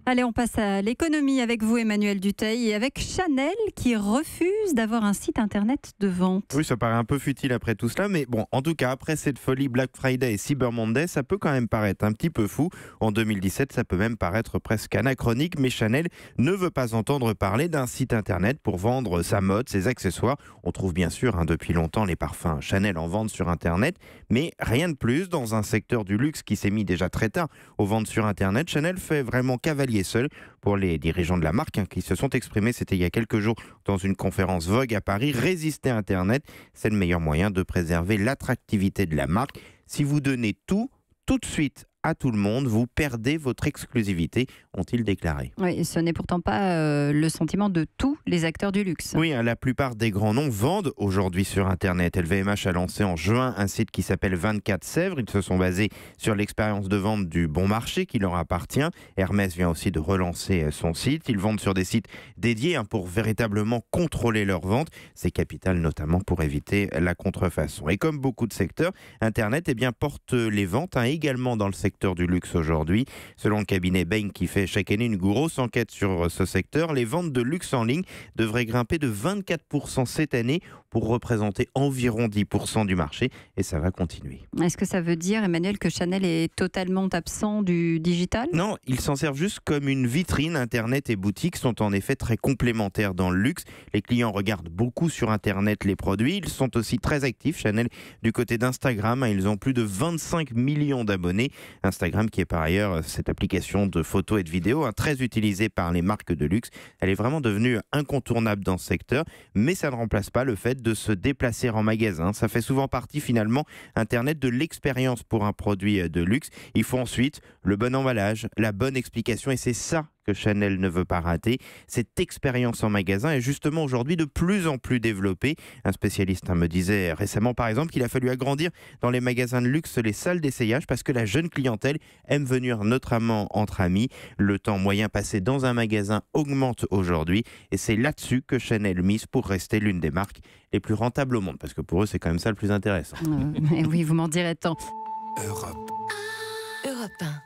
Allez, on passe à l'économie avec vous, Emmanuel Dutheil, et avec Chanel qui refuse d'avoir un site internet de vente. Oui, ça paraît un peu futile après tout cela, mais bon, en tout cas, après cette folie Black Friday et Cyber Monday, ça peut quand même paraître un petit peu fou. En 2017, ça peut même paraître presque anachronique, mais Chanel ne veut pas entendre parler d'un site internet pour vendre sa mode, ses accessoires. On trouve bien sûr depuis longtemps les parfums Chanel en vente sur internet, mais rien de plus dans un secteur du luxe qui s'est mis déjà très tard aux ventes sur internet. Chanel fait vraiment cavalier seul. Pour les dirigeants de la marque qui se sont exprimés, c'était il y a quelques jours dans une conférence Vogue à Paris, résister à Internet, c'est le meilleur moyen de préserver l'attractivité de la marque. Si vous donnez tout de suite à tout le monde, vous perdez votre exclusivité, ont-ils déclaré. Oui, et ce n'est pourtant pas le sentiment de tous les acteurs du luxe. Oui, la plupart des grands noms vendent aujourd'hui sur Internet. LVMH a lancé en juin un site qui s'appelle 24 Sèvres. Ils se sont basés sur l'expérience de vente du bon marché qui leur appartient. Hermès vient aussi de relancer son site. Ils vendent sur des sites dédiés pour véritablement contrôler leurs ventes. C'est capital notamment pour éviter la contrefaçon. Et comme beaucoup de secteurs, Internet porte les ventes également dans le secteur du luxe aujourd'hui. Selon le cabinet Bain qui fait chaque année une grosse enquête sur ce secteur, les ventes de luxe en ligne devraient grimper de 24% cette année pour représenter environ 10% du marché et ça va continuer. Est-ce que ça veut dire, Emmanuel, que Chanel est totalement absent du digital ? Non, ils s'en servent juste comme une vitrine. Internet et boutiques sont en effet très complémentaires dans le luxe. Les clients regardent beaucoup sur Internet les produits. Ils sont aussi très actifs, Chanel, du côté d'Instagram. Ils ont plus de 25 millions d'abonnés. Instagram qui est par ailleurs cette application de photos et de vidéos très utilisée par les marques de luxe. Elle est vraiment devenue incontournable dans ce secteur, mais ça ne remplace pas le fait de se déplacer en magasin. Ça fait souvent partie finalement Internet de l'expérience pour un produit de luxe. Il faut ensuite le bon emballage, la bonne explication et c'est ça que Chanel ne veut pas rater. Cette expérience en magasin est justement aujourd'hui de plus en plus développée. Un spécialiste me disait récemment par exemple qu'il a fallu agrandir dans les magasins de luxe les salles d'essayage parce que la jeune clientèle aime venir notamment entre amis. Le temps moyen passé dans un magasin augmente aujourd'hui et c'est là-dessus que Chanel mise pour rester l'une des marques les plus rentables au monde parce que pour eux c'est quand même ça le plus intéressant. Oui, vous m'en direz tant. Europe 1.